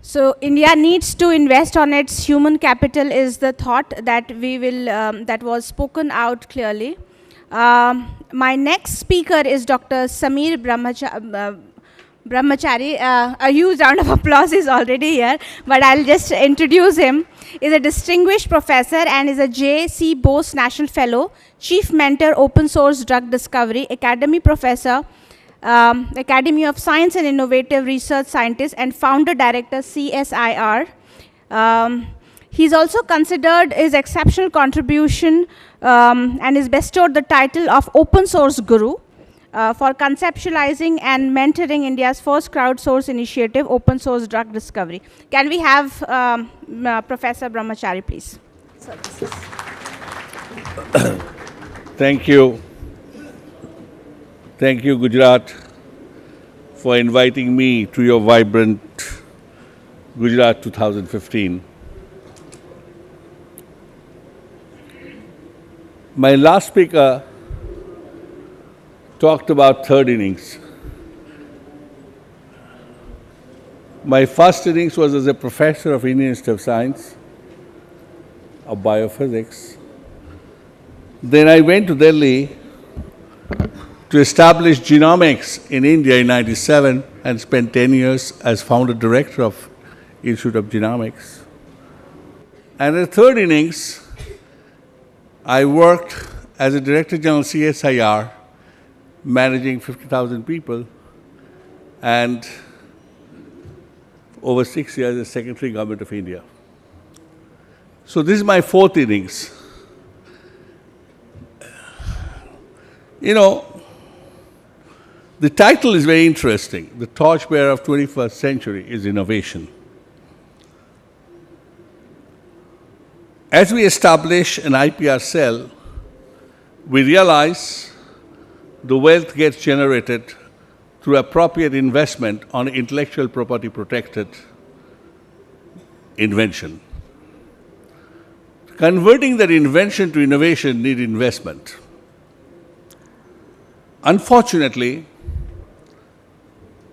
So India needs to invest on its human capital is the thought that we will that was spoken out clearly. My next speaker is Dr. Sameer Brahmachari. A huge round of applause is already here, but I'll just introduce him. Is a distinguished professor and is a J.C. Bose National Fellow, Chief Mentor, Open Source Drug Discovery, Academy Professor, Academy of Science and Innovative Research Scientist, and Founder Director, CSIR. He's also considered his exceptional contribution and is bestowed the title of Open Source Guru for conceptualizing and mentoring India's first crowdsource initiative, Open Source Drug Discovery. Can we have Professor Brahmachari, please? Thank you. Thank you, Gujarat, for inviting me to your vibrant Gujarat 2015. My last speaker talked about third innings. My first innings was as a professor of Indian Institute of Science, of biophysics. Then I went to Delhi to establish genomics in India in 1997 and spent 10 years as founder director of Institute of Genomics. And in the third innings, I worked as a Director General CSIR, managing 50,000 people, and over 6 years as Secretary Government of India. So this is my fourth innings. You know, the title is very interesting. The Torchbearer of 21st Century is innovation. As we establish an IPR cell, we realize the wealth gets generated through appropriate investment on intellectual property protected invention. Converting that invention to innovation needs investment. Unfortunately,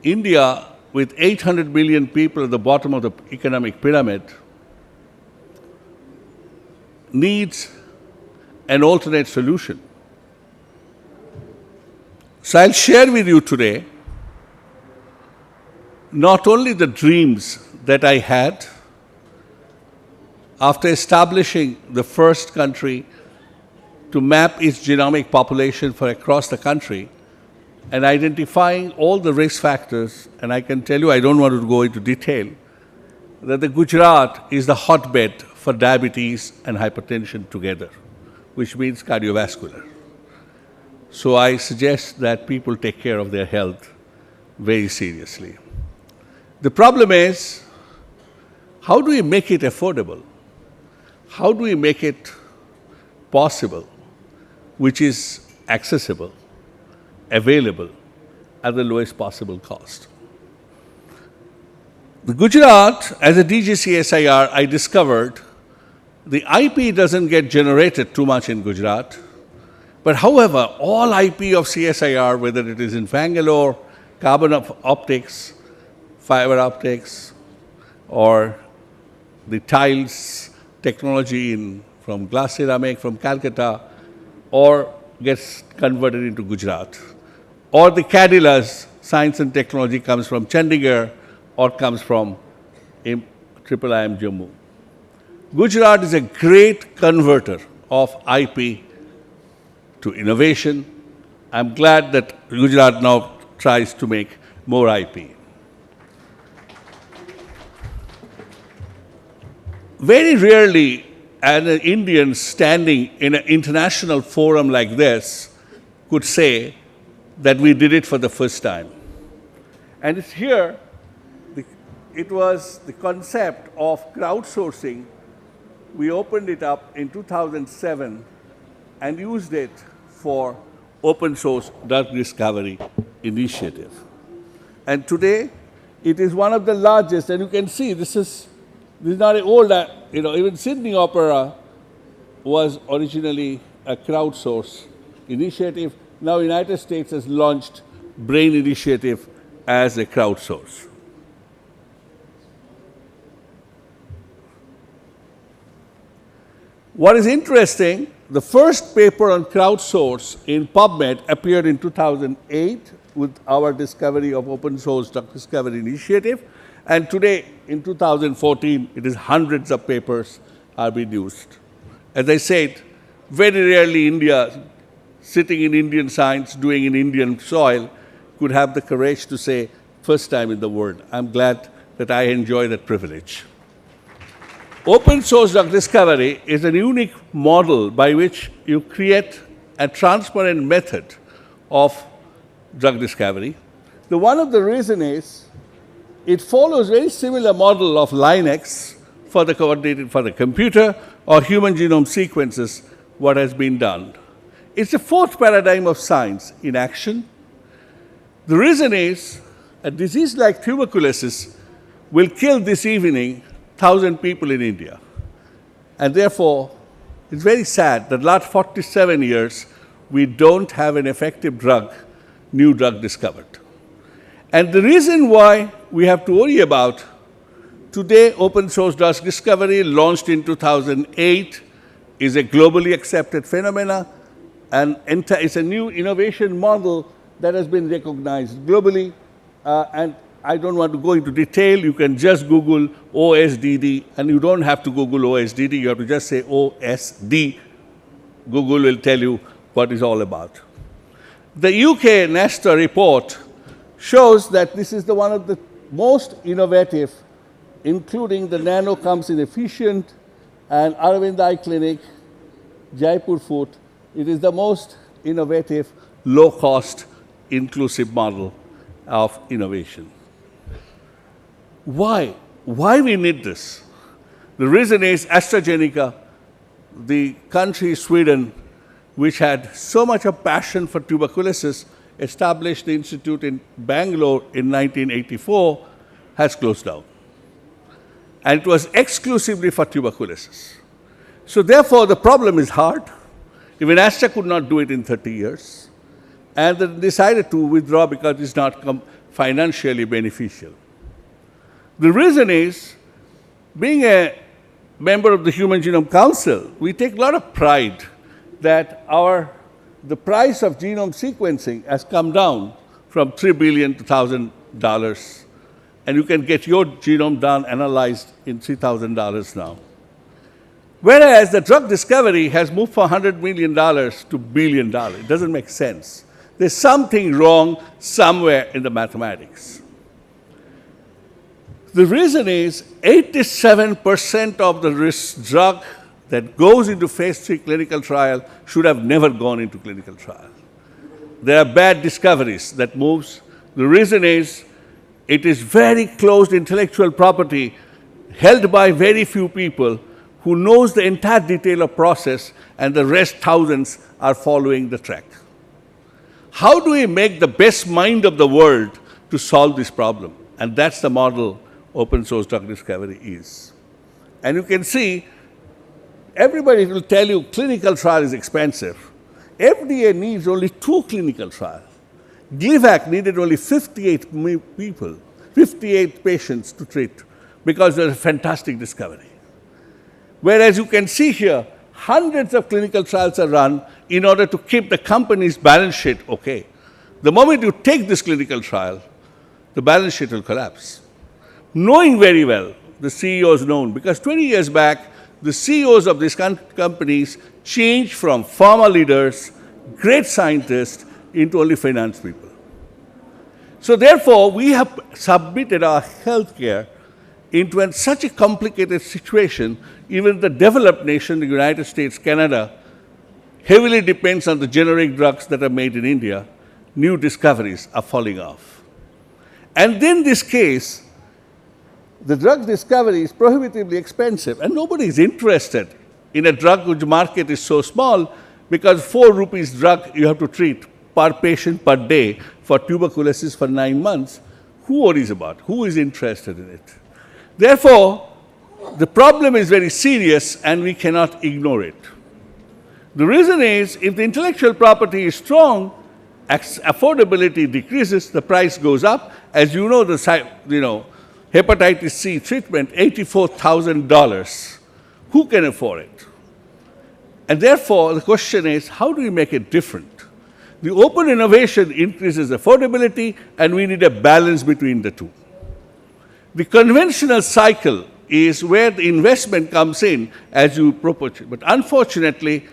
India, with 800 million people at the bottom of the economic pyramid, needs an alternate solution. So I'll share with you today not only the dreams that I had after establishing the first country to map its genomic population for across the country and identifying all the risk factors, and I can tell you, I don't want to go into detail, that the Gujarat is the hotbed for diabetes and hypertension together, which means cardiovascular. So I suggest that people take care of their health very seriously. The problem is, how do we make it affordable? How do we make it possible, which is accessible, available at the lowest possible cost? The Gujarat, as a DGCSIR, I discovered the IP doesn't get generated too much in Gujarat. But however, all IP of CSIR, whether it is in Bangalore, carbon optics, fiber optics, or the tiles technology from glass ceramic from Calcutta, or gets converted into Gujarat. Or the Cadilla's science and technology comes from Chandigarh or comes from IIM Jammu. Gujarat is a great converter of IP to innovation. I'm glad that Gujarat now tries to make more IP. Very rarely an Indian standing in an international forum like this could say that we did it for the first time. And it's here, it was the concept of crowdsourcing. We opened it up in 2007 and used it for open source drug discovery initiative. And today, it is one of the largest, and you can see this is not an old, even Sydney Opera was originally a crowdsource initiative. Now, United States has launched Brain Initiative as a crowdsource. What is interesting, the first paper on crowdsource in PubMed appeared in 2008 with our discovery of open source drug discovery initiative. And today, in 2014, it is hundreds of papers are being used. As I said, very rarely India, sitting in Indian science, doing in Indian soil, could have the courage to say, first time in the world. I'm glad that I enjoy that privilege. Open source drug discovery is a unique model by which you create a transparent method of drug discovery. One of the reasons is it follows very similar model of Linux for the computer or human genome sequences, what has been done. It's the fourth paradigm of science in action. The reason is a disease like tuberculosis will kill this evening 1,000 people in India. And therefore, it's very sad that last 47 years, we don't have an effective drug, new drug discovered. And the reason why we have to worry about today, open source drug discovery launched in 2008 is a globally accepted phenomena, and it's a new innovation model that has been recognized globally. And I don't want to go into detail. You can just Google OSDD, and you don't have to Google OSDD. You have to just say OSD. Google will tell you what it's all about. The UK NASTA report shows that this is one of the most innovative, including the nano comes in efficient, and Aravind Eye Clinic, Jaipur Food. It is the most innovative, low-cost, inclusive model of innovation. Why? Why we need this? The reason is AstraZeneca, the country Sweden, which had so much of passion for tuberculosis, established the institute in Bangalore in 1984, has closed down. And it was exclusively for tuberculosis. So therefore, the problem is hard. Even Astra could not do it in 30 years. And they decided to withdraw because it's not financially beneficial. The reason is, being a member of the Human Genome Council, we take a lot of pride that the price of genome sequencing has come down from $3 billion to $1,000. And you can get your genome done, analyzed in $3,000 now. Whereas the drug discovery has moved from $100 million to $1 billion. It doesn't make sense. There's something wrong somewhere in the mathematics. The reason is 87% of the risk drug that goes into phase 3 clinical trial should have never gone into clinical trial. There are bad discoveries that moves. The reason is it is very closed intellectual property held by very few people who knows the entire detail of process, and the rest thousands are following the track. How do we make the best mind of the world to solve this problem? And that's the model open source drug discovery is. And you can see, everybody will tell you clinical trial is expensive. FDA needs only 2 clinical trials. Gleevec needed only 58 people, 58 patients to treat, because there's a fantastic discovery. Whereas you can see here, hundreds of clinical trials are run in order to keep the company's balance sheet okay. The moment you take this clinical trial, the balance sheet will collapse. Knowing very well, the CEOs known, because 20 years back, the CEOs of these companies changed from pharma leaders, great scientists, into only finance people. So therefore, we have submitted our healthcare into such a complicated situation. Even the developed nation, the United States, Canada, heavily depends on the generic drugs that are made in India. New discoveries are falling off. And in this case, the drug discovery is prohibitively expensive, and nobody is interested in a drug whose market is so small, because 4 rupees drug you have to treat per patient per day for tuberculosis for 9 months. Who worries about? Who is interested in it? Therefore, the problem is very serious, and we cannot ignore it. The reason is, if the intellectual property is strong, affordability decreases, the price goes up. As you know, hepatitis C treatment, $84,000. Who can afford it? And therefore, the question is, how do we make it different? The open innovation increases affordability, and we need a balance between the two. The conventional cycle is where the investment comes in as you propose it. But unfortunately,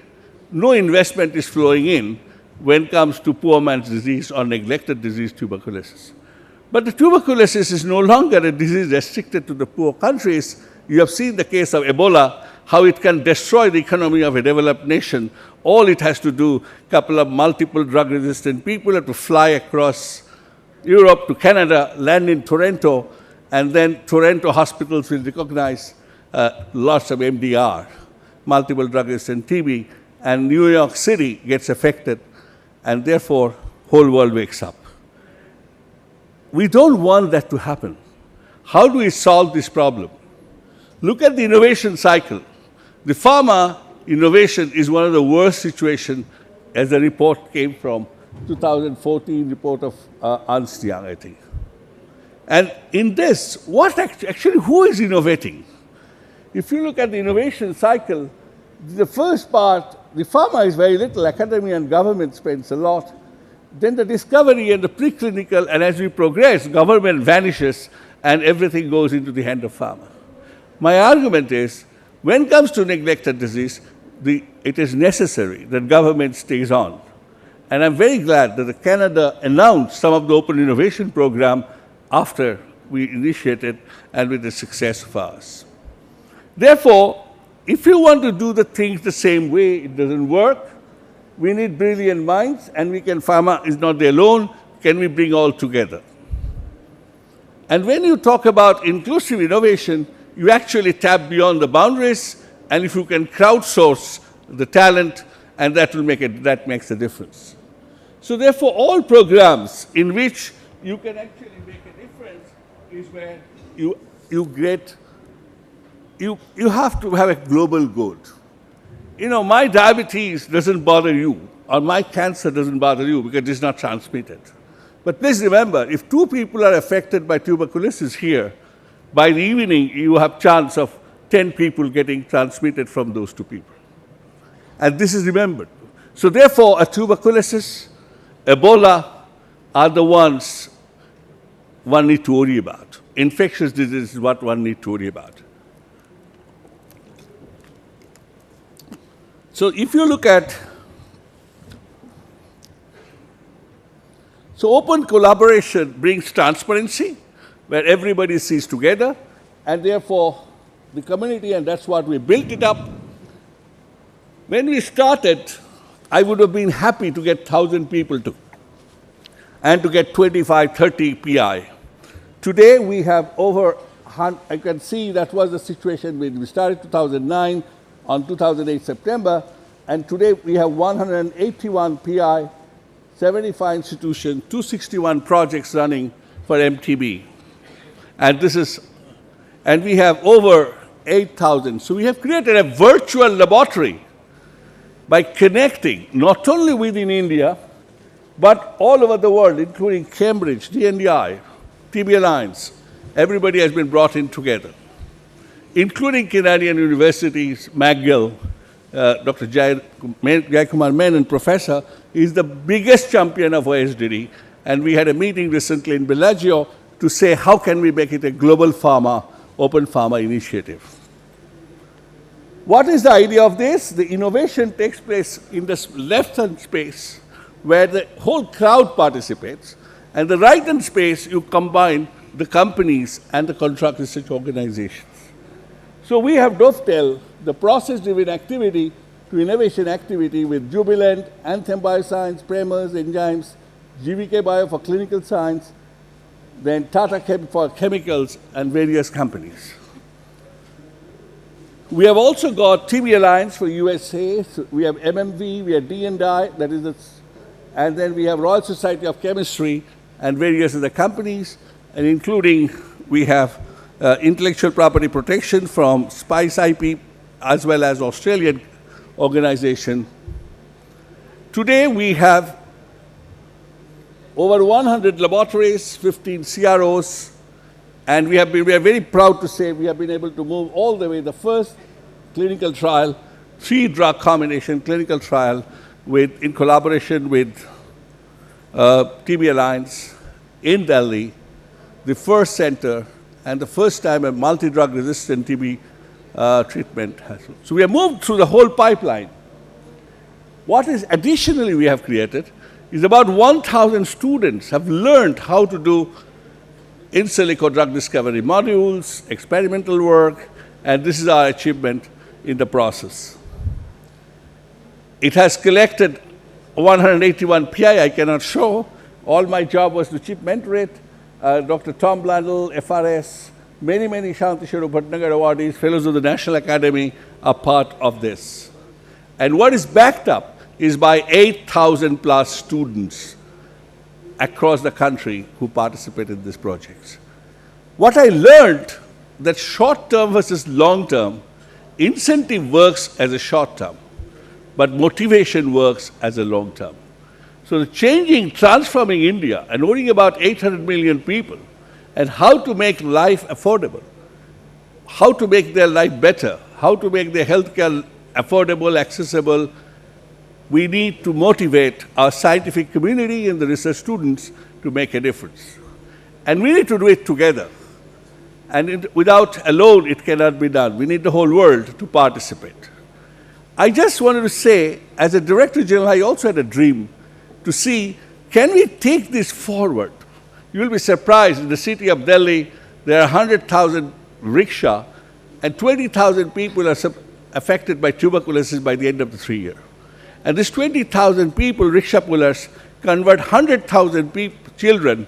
no investment is flowing in when it comes to poor man's disease or neglected disease, tuberculosis. But the tuberculosis is no longer a disease restricted to the poor countries. You have seen the case of Ebola, how it can destroy the economy of a developed nation. All it has to do, a couple of multiple drug-resistant people have to fly across Europe to Canada, land in Toronto, and then Toronto hospitals will recognize lots of MDR, multiple drug-resistant TB, and New York City gets affected, and therefore, whole world wakes up. We don't want that to happen. How do we solve this problem? Look at the innovation cycle. The pharma innovation is one of the worst situations, as the report came from 2014 report of Ernst Young, I think. And in this, actually, who is innovating? If you look at the innovation cycle, the first part, the pharma is very little, academia and government spends a lot. Then the discovery and the preclinical, and as we progress, government vanishes and everything goes into the hand of pharma. My argument is, when it comes to neglected disease, it is necessary that government stays on. And I'm very glad that Canada announced some of the open innovation program after we initiated and with the success of ours. Therefore, if you want to do the things the same way, it doesn't work. We need brilliant minds, and pharma is not there alone. Can we bring all together? And when you talk about inclusive innovation, you actually tap beyond the boundaries, and if you can crowdsource the talent, and that makes a difference. So therefore, all programs in which you can actually make a difference is where you have to have a global good. You know, my diabetes doesn't bother you, or my cancer doesn't bother you because it's not transmitted. But please remember, if 2 people are affected by tuberculosis here, by the evening you have chance of 10 people getting transmitted from those 2 people. And this is remembered. So therefore, a tuberculosis, Ebola are the ones one needs to worry about. Infectious disease is what one needs to worry about. So if you look at, so open collaboration brings transparency, where everybody sees together, and therefore the community, and that's what we built it up. When we started, I would have been happy to get 1,000 people and to get 25, 30 PI. Today we have over, I can see that was the situation when we started 2009, on 2008 September, and today we have 181 PI, 75 institutions, 261 projects running for MTB. And we have over 8,000. So we have created a virtual laboratory by connecting not only within India, but all over the world, including Cambridge, DNDi, TB Alliance. Everybody has been brought in together, including Canadian universities. McGill, Dr. Jaikumar Menon, professor, is the biggest champion of OSDD. And we had a meeting recently in Bellagio to say, how can we make it a global pharma, open pharma initiative? What is the idea of this? The innovation takes place in the left-hand space, where the whole crowd participates, and the right-hand space, you combine the companies and the contract research organizations. So we have dovetailed the process-driven activity to innovation activity with Jubilant, Anthem Bioscience, Premers, Enzymes, GVK Bio for clinical science, then Tata Chem for chemicals, and various companies. We have also got TB Alliance for USA, so we have MMV, we have DNDi, and then we have Royal Society of Chemistry and various other companies, and including we have intellectual property protection from Spice IP, as well as Australian organization. Today we have over 100 laboratories, 15 CROs, and we are very proud to say we have been able to move all the way the first clinical trial 3-drug combination clinical trial in collaboration with TB Alliance in Delhi, the first center and the first time a multi-drug resistant TB treatment has. So we have moved through the whole pipeline. What is additionally we have created is about 1,000 students have learned how to do in silico drug discovery modules, experimental work, and this is our achievement in the process. It has collected 181 PI, I cannot show. All my job was to chief mentor it. Dr. Tom Blandel, FRS, many Shanti Shuru Bhatnagar awardees, fellows of the National Academy are part of this. And what is backed up is by 8,000 plus students across the country who participate in these projects. What I learned that short-term versus long-term, incentive works as a short-term, but motivation works as a long-term. So the transforming India and worrying about 800 million people and how to make life affordable, how to make their life better, how to make their healthcare affordable, accessible, we need to motivate our scientific community and the research students to make a difference. And we need to do it together. And without alone, it cannot be done. We need the whole world to participate. I just wanted to say, as a Director General, I also had a dream to see, can we take this forward? You will be surprised, in the city of Delhi, there are 100,000 rickshaw, and 20,000 people are affected by tuberculosis by the end of the 3 year. And these 20,000 people, rickshaw pullers, convert 100,000 children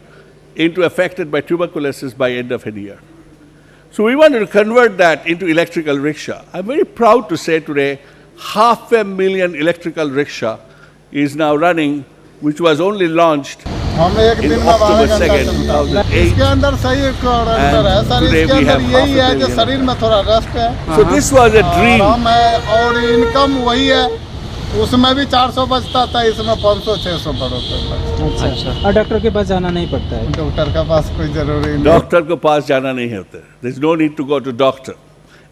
into affected by tuberculosis by end of a year. So we wanted to convert that into electrical rickshaw. I'm very proud to say today, 500,000 electrical rickshaw is now running, which was only launched in October 2nd, 2008. And today we have 500,000. So this was a dream. उसमें भी 400 बचता था, इसमें 500-600 बढ़ोतरी। अच्छा, और doctor के पास जाना नहीं पड़ता है? डॉक्टर के पास कोई जरूरी नहीं। डॉक्टर के पास जाना नहीं होता। There is no need to go to doctor,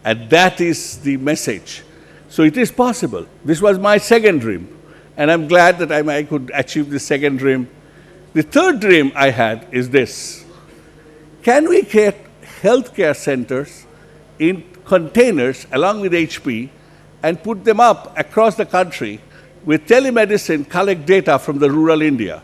and that is the message. So it is possible. This was my second dream, and I'm glad that I could achieve the second dream. The third dream I had is this: can we create healthcare centers in containers along with HP? And put them up across the country with telemedicine, collect data from the rural India.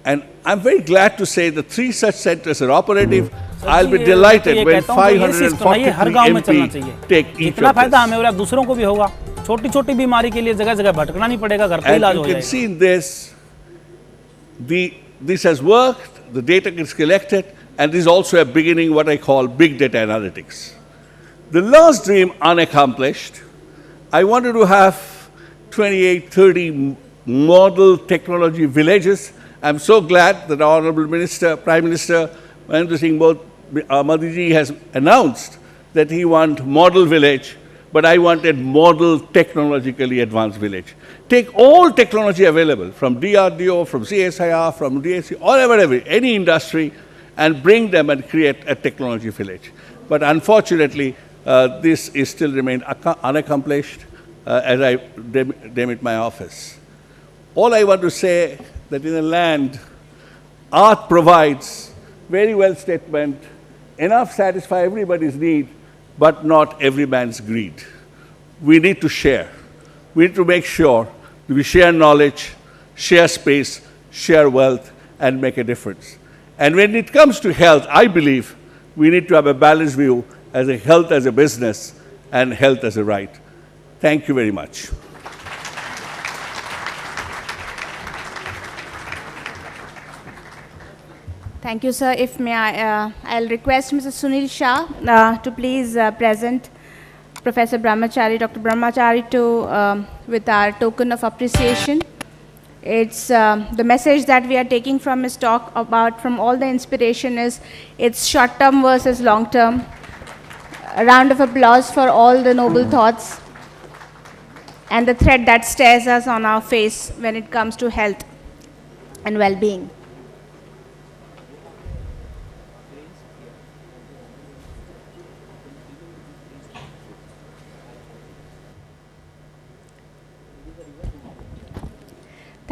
And I'm very glad to say the 3 such centers are operative. I'll be delighted when 543 MP take each of फायदा हमें और दूसरों को भी होगा। छोटी-छोटी बीमारी के लिए जगह-जगह भटकना नहीं पड़ेगा, घर पे इलाज हो जाएगा। And you can see in this, this has worked, the data is collected, and this is also a beginning what I call big data analytics. The last dream unaccomplished, I wanted to have 28, 30 model technology villages. I'm so glad that our Honorable Minister, Prime Minister, Mahendra Singh Modi ji has announced that he wants model village, but I wanted model technologically advanced village. Take all technology available from DRDO, from CSIR, from DSC, or whatever, any industry, and bring them and create a technology village. But unfortunately, this is still remained unaccomplished as I demit my office. All I want to say that in a land, art provides very well statement, enough satisfy everybody's need, but not every man's greed. We need to share. We need to make sure that we share knowledge, share space, share wealth, and make a difference. And when it comes to health, I believe we need to have a balanced view as a health as a business and health as a right. Thank you very much. Thank you, sir. If may I'll request Mr. Sunil Shah to please present Professor Brahmachari, Dr. Brahmachari with our token of appreciation. It's the message that we are taking from his talk about from all the inspiration is it's short-term versus long-term. A round of applause for all the noble thoughts and the thread that stares us on our face when it comes to health and well-being.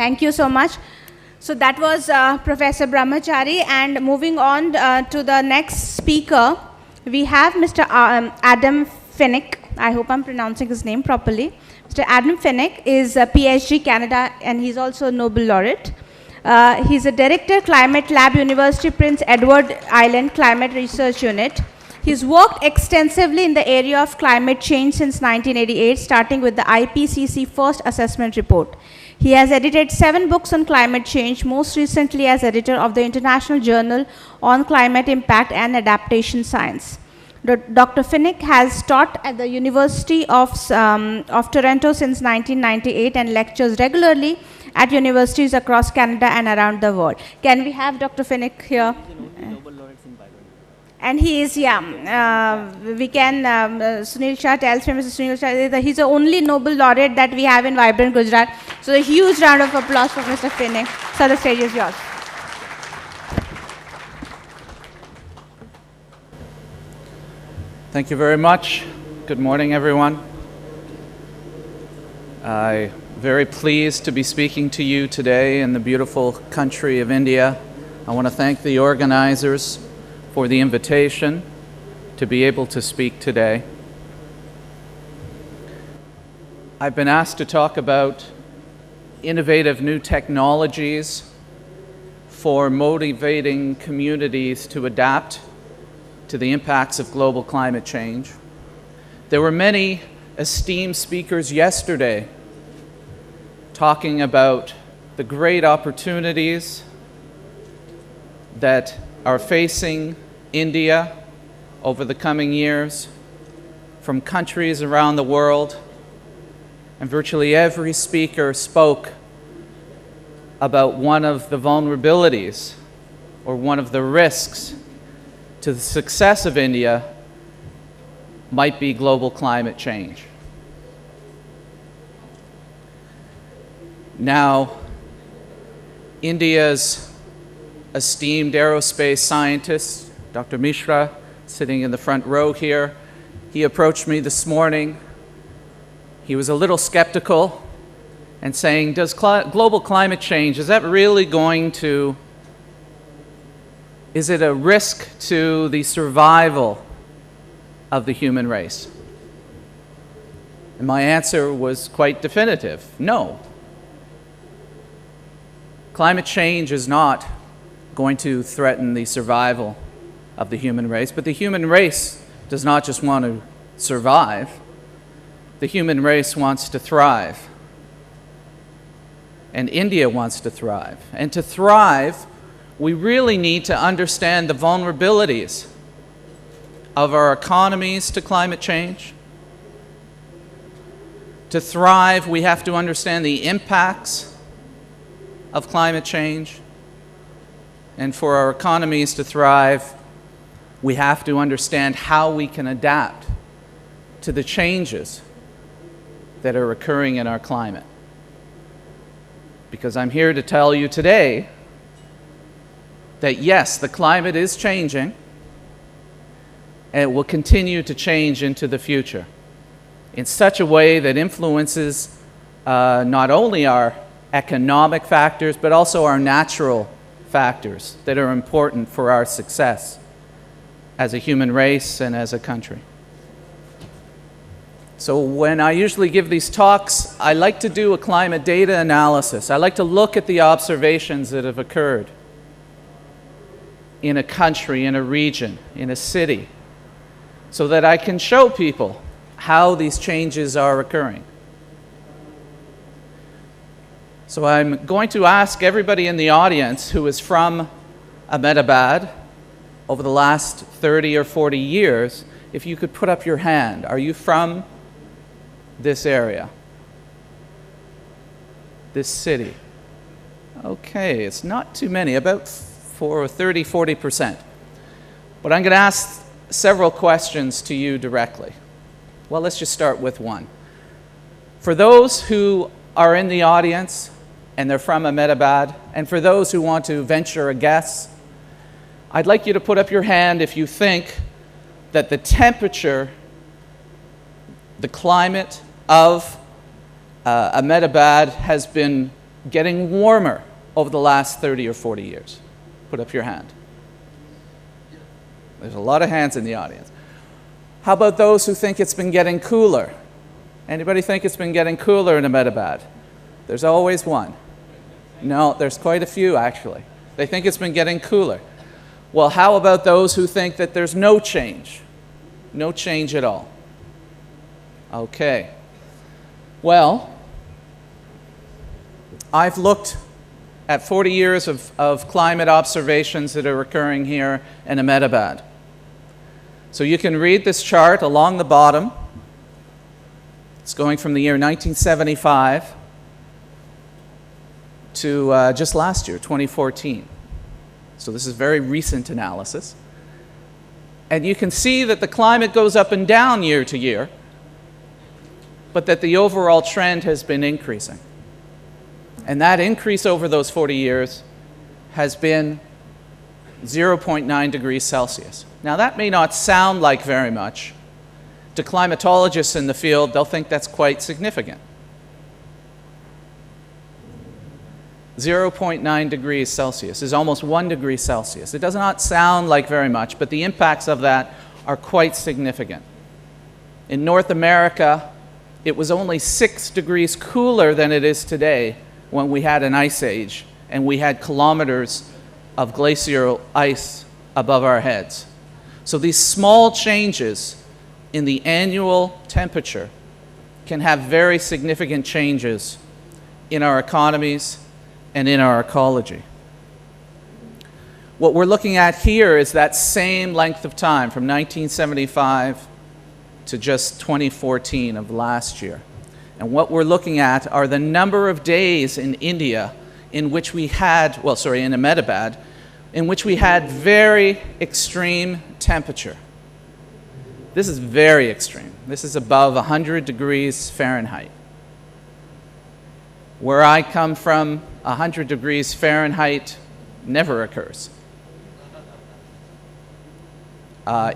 Thank you so much. So that was Professor Brahmachari, and moving on to the next speaker, we have Mr. Adam Finnick. I hope I'm pronouncing his name properly. Mr. Adam Finnick is a PhD Canada, and he's also a Nobel laureate. He's a director, Climate Lab, University Prince Edward Island Climate Research Unit. He's worked extensively in the area of climate change since 1988, starting with the IPCC First Assessment Report. He has edited 7 books on climate change, most recently as editor of the International Journal on Climate Impact and Adaptation Science. Dr. Finnick has taught at the University of Toronto since 1998 and lectures regularly at universities across Canada and around the world. Can we have Dr. Finnick here? And he is, we can, Sunil Shah tells me, Mr. Sunil Shah, he's the only Nobel laureate that we have in Vibrant Gujarat. So a huge round of applause for Mr. Finnick. So the stage is yours. Thank you very much. Good morning, everyone. I'm very pleased to be speaking to you today in the beautiful country of India. I want to thank the organizers for the invitation to be able to speak today. I've been asked to talk about innovative new technologies for motivating communities to adapt to the impacts of global climate change. There were many esteemed speakers yesterday talking about the great opportunities that are facing India over the coming years from countries around the world, and virtually every speaker spoke about one of the vulnerabilities or one of the risks to the success of India might be global climate change. Now, India's esteemed aerospace scientist, Dr. Mishra, sitting in the front row here, he approached me this morning. He was a little skeptical and saying, does global climate change, is that really going to, is it a risk to the survival of the human race? And my answer was quite definitive, no. Climate change is not going to threaten the survival of the human race, but the human race does not just want to survive. The human race wants to thrive. And India wants to thrive. And to thrive, we really need to understand the vulnerabilities of our economies to climate change. To thrive, we have to understand the impacts of climate change. And for our economies to thrive, we have to understand how we can adapt to the changes that are occurring in our climate. Because I'm here to tell you today that yes, the climate is changing, and it will continue to change into the future in such a way that influences not only our economic factors, but also our natural factors that are important for our success as a human race and as a country. So when I usually give these talks, I like to do a climate data analysis. I like to look at the observations that have occurred in a country, in a region, in a city, so that I can show people how these changes are occurring. So I'm going to ask everybody in the audience who is from Ahmedabad over the last 30 or 40 years, if you could put up your hand. Are you from this area? This city? Okay, it's not too many, about 30–40%. But I'm going to ask several questions to you directly. Well, let's just start with one. For those who are in the audience and they're from Ahmedabad, and for those who want to venture a guess, I'd like you to put up your hand if you think that the temperature, the climate of Ahmedabad has been getting warmer over the last 30 or 40 years? Put up your hand. There's a lot of hands in the audience. How about those who think it's been getting cooler? Anybody think it's been getting cooler in Ahmedabad? There's always one. No, there's quite a few actually. They think it's been getting cooler. Well, how about those who think that there's no change? No change at all. Okay. Well, I've looked at 40 years of climate observations that are occurring here in Ahmedabad. So you can read this chart along the bottom. It's going from the year 1975 to just last year, 2014. So this is very recent analysis. And you can see that the climate goes up and down year to year, but that the overall trend has been increasing. And that increase over those 40 years has been 0.9 degrees Celsius. Now that may not sound like very much. To climatologists in the field, they'll think that's quite significant. 0.9 degrees Celsius is almost 1 degree Celsius. It does not sound like very much, but the impacts of that are quite significant. In North America, it was only 6 degrees cooler than it is today when we had an ice age and we had kilometers of glacial ice above our heads. So these small changes in the annual temperature can have very significant changes in our economies and in our ecology. What we're looking at here is that same length of time from 1975 to just 2014 of last year. And what we're looking at are the number of days in India in which we had, well, sorry, in Ahmedabad, in which we had very extreme temperature. This is very extreme. This is above 100 degrees Fahrenheit. Where I come from, 100 degrees Fahrenheit never occurs.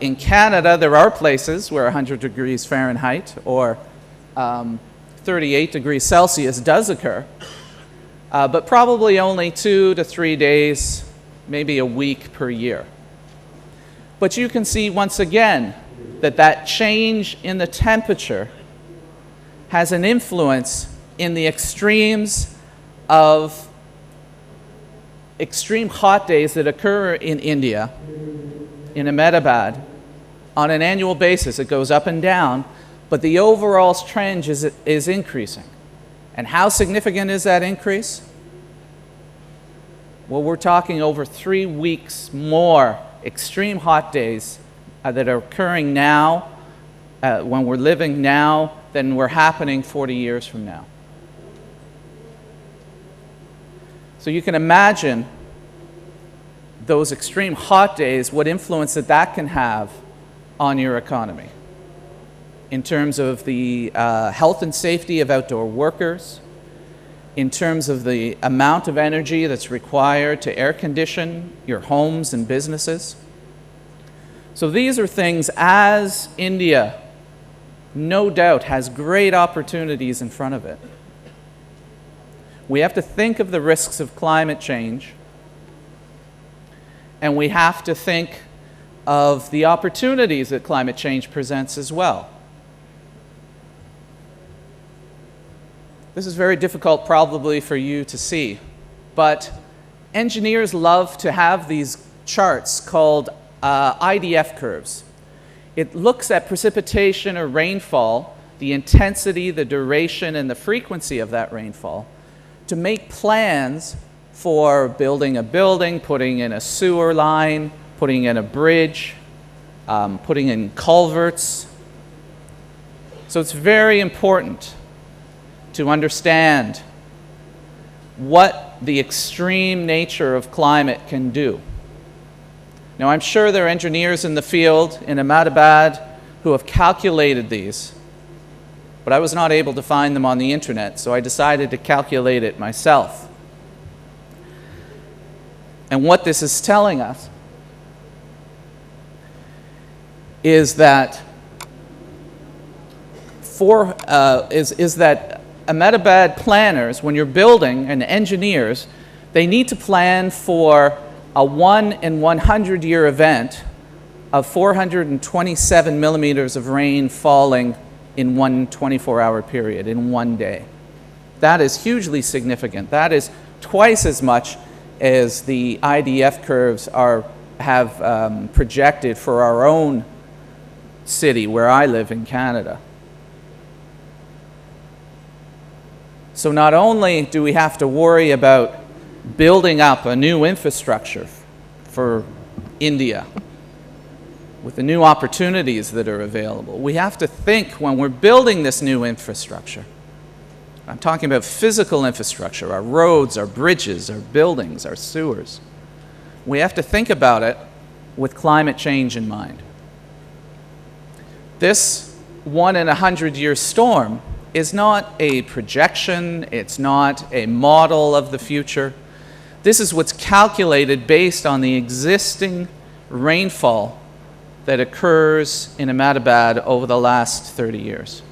In Canada, there are places where 100 degrees Fahrenheit or 38 degrees Celsius does occur, but probably only 2 to 3 days, maybe a week per year. But you can see once again that that change in the temperature has an influence in the extremes of extreme hot days that occur in India, in Ahmedabad. On an annual basis, it goes up and down, but the overall trend is increasing. And how significant is that increase? Well, we're talking over 3 weeks more extreme hot days that are occurring now, when we're living now, than were happening 40 years from now. So you can imagine those extreme hot days, what influence that can have on your economy in terms of the health and safety of outdoor workers, in terms of the amount of energy that's required to air condition your homes and businesses. So these are things, as India no doubt has great opportunities in front of it. We have to think of the risks of climate change, and we have to think of the opportunities that climate change presents as well. This is very difficult probably for you to see, but engineers love to have these charts called IDF curves. It looks at precipitation or rainfall, the intensity, the duration, and the frequency of that rainfall, to make plans for building a building, putting in a sewer line, putting in a bridge, putting in culverts. So it's very important to understand what the extreme nature of climate can do. Now, I'm sure there are engineers in the field in Ahmedabad who have calculated these, but I was not able to find them on the internet, so I decided to calculate it myself. And what this is telling us is that Ahmedabad planners, when you're building, and engineers, they need to plan for a 1 in 100 year event of 427 millimeters of rain falling in one 24-hour period, in one day. That is hugely significant. That is twice as much as the IDF curves have projected for our own city where I live in Canada. So not only do we have to worry about building up a new infrastructure for India with the new opportunities that are available, we have to think when we're building this new infrastructure. I'm talking about physical infrastructure, our roads, our bridges, our buildings, our sewers. We have to think about it with climate change in mind. This 1 in 100 year storm is not a projection, it's not a model of the future. This is what's calculated based on the existing rainfall that occurs in Ahmedabad over the last 30 years.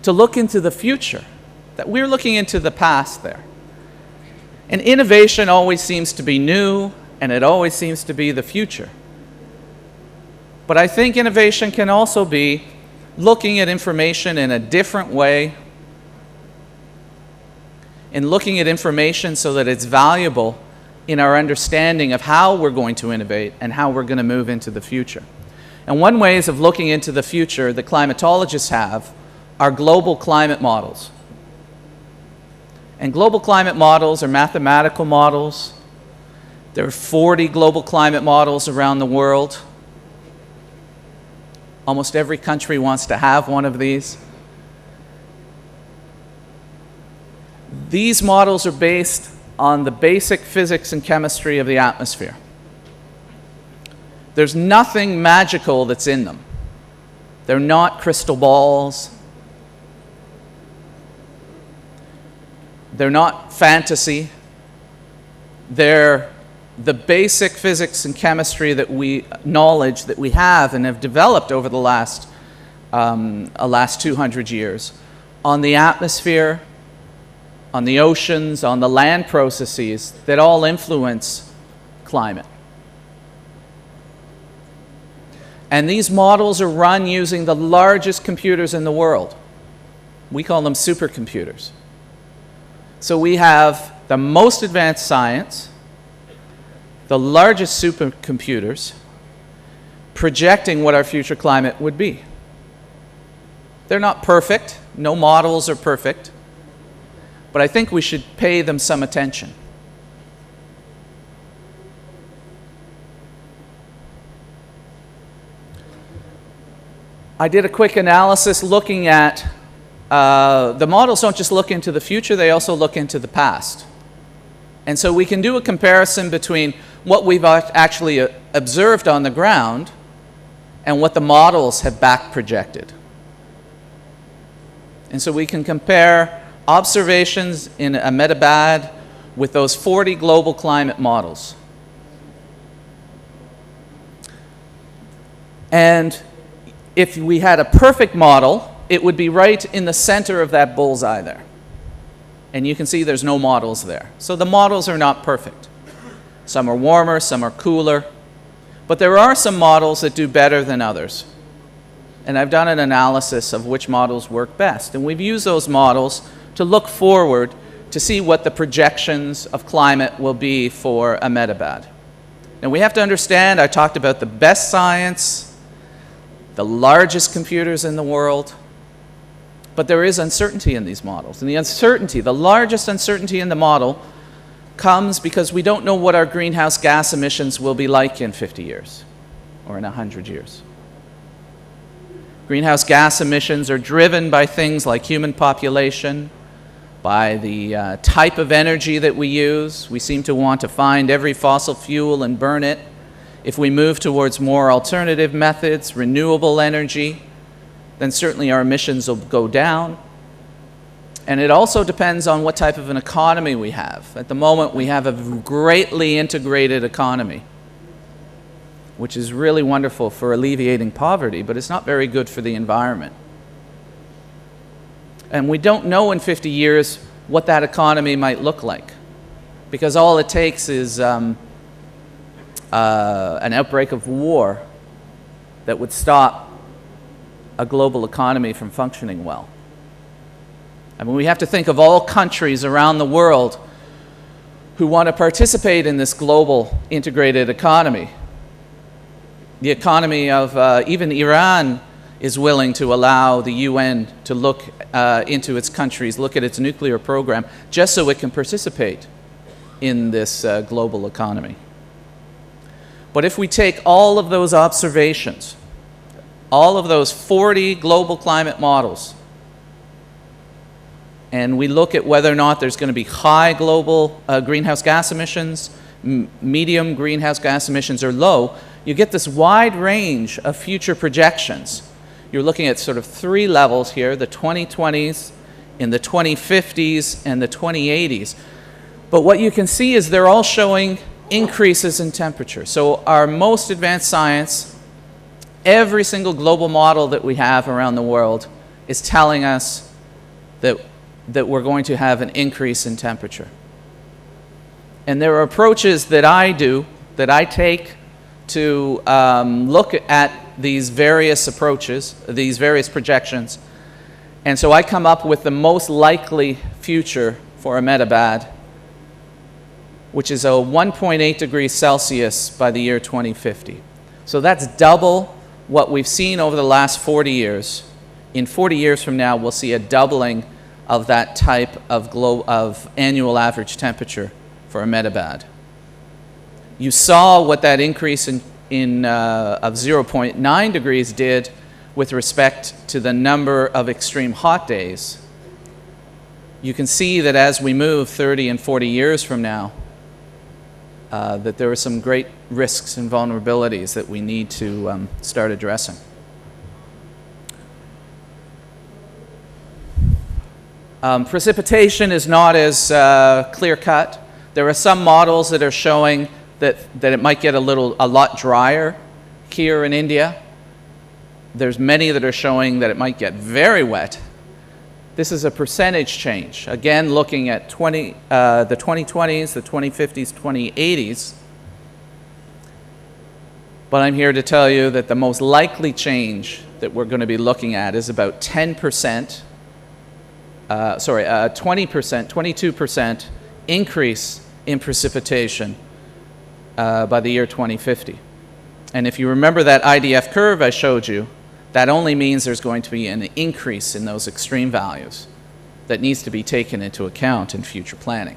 To look into the future, that we're looking into the past there. And innovation always seems to be new, and it always seems to be the future. But I think innovation can also be looking at information in a different way, and looking at information so that it's valuable in our understanding of how we're going to innovate and how we're going to move into the future. And one way of looking into the future that climatologists have are global climate models. And global climate models are mathematical models. There are 40 global climate models around the world. Almost every country wants to have one of these. These models are based on the basic physics and chemistry of the atmosphere. There's nothing magical that's in them. They're not crystal balls. They're not fantasy. They're the basic physics and chemistry knowledge that we have and have developed over the last 200 years on the atmosphere, on the oceans, on the land processes that all influence climate. And these models are run using the largest computers in the world. We call them supercomputers. So we have the most advanced science, the largest supercomputers, projecting what our future climate would be. They're not perfect. No models are perfect. But I think we should pay them some attention. I did a quick analysis looking at the models don't just look into the future, they also look into the past. And so we can do a comparison between what we've actually observed on the ground and what the models have back projected. And so we can compare observations in Ahmedabad with those 40 global climate models. And if we had a perfect model, it would be right in the center of that bullseye there. And you can see there's no models there. So the models are not perfect. Some are warmer, some are cooler. But there are some models that do better than others. And I've done an analysis of which models work best. And we've used those models to look forward to see what the projections of climate will be for Ahmedabad. Now we have to understand, I talked about the best science, the largest computers in the world, but there is uncertainty in these models. And the uncertainty, the largest uncertainty in the model, comes because we don't know what our greenhouse gas emissions will be like in 50 years or in 100 years. Greenhouse gas emissions are driven by things like human population, by the type of energy that we use. We seem to want to find every fossil fuel and burn it. If we move towards more alternative methods, renewable energy, then certainly our emissions will go down. And it also depends on what type of an economy we have. At the moment, we have a greatly integrated economy which is really wonderful for alleviating poverty, but it's not very good for the environment. And we don't know in 50 years what that economy might look like, because all it takes is an outbreak of war that would stop a global economy from functioning well. I mean, we have to think of all countries around the world who want to participate in this global integrated economy. The economy of even Iran is willing to allow the UN to look into its countries, look at its nuclear program, just so it can participate in this global economy. But if we take all of those observations, all of those 40 global climate models, and we look at whether or not there's going to be high global greenhouse gas emissions, medium greenhouse gas emissions, or low, you get this wide range of future projections. You're looking at sort of 3 levels here, the 2020s, in the 2050s, and the 2080s. But what you can see is they're all showing increases in temperature. So our most advanced science, every single global model that we have around the world is telling us that we're going to have an increase in temperature. And there are approaches that I take to look at these various approaches, these various projections. And so I come up with the most likely future for Ahmedabad, which is a 1.8 degrees Celsius by the year 2050. So that's double what we've seen over the last 40 years. In 40 years from now, we'll see a doubling of that type of annual average temperature for Ahmedabad. You saw what that increase of 0.9 degrees did with respect to the number of extreme hot days. You can see that as we move 30 and 40 years from now, that there are some great risks and vulnerabilities that we need to start addressing. Precipitation is not as clear-cut. There are some models that are showing that it might get a lot drier here in India. There's many that are showing that it might get very wet. This is a percentage change. Again, looking at the 2020s, the 2050s, 2080s. But I'm here to tell you that the most likely change that we're going to be looking at is about 20%, 22% increase in precipitation by the year 2050. And if you remember that IDF curve I showed you, that only means there's going to be an increase in those extreme values that needs to be taken into account in future planning.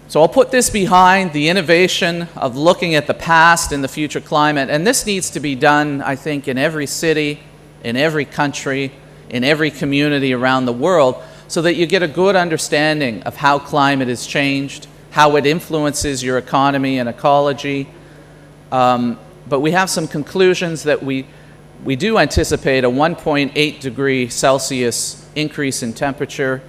So I'll put this behind the innovation of looking at the past and the future climate, and this needs to be done, I think, in every city, in every country, in every community around the world, so that you get a good understanding of how climate has changed, how it influences your economy and ecology. But we have some conclusions that we do anticipate a 1.8 degree Celsius increase in temperature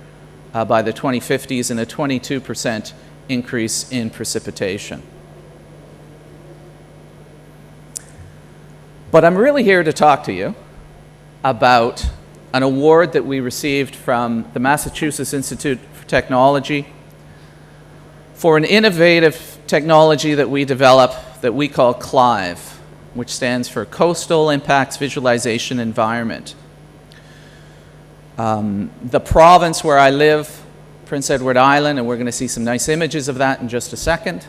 by the 2050s and a 22% increase in precipitation. But I'm really here to talk to you about an award that we received from the Massachusetts Institute for Technology for an innovative technology that we developed that we call CLIVE, which stands for Coastal Impacts Visualization Environment. The province where I live, Prince Edward Island, and we're going to see some nice images of that in just a second,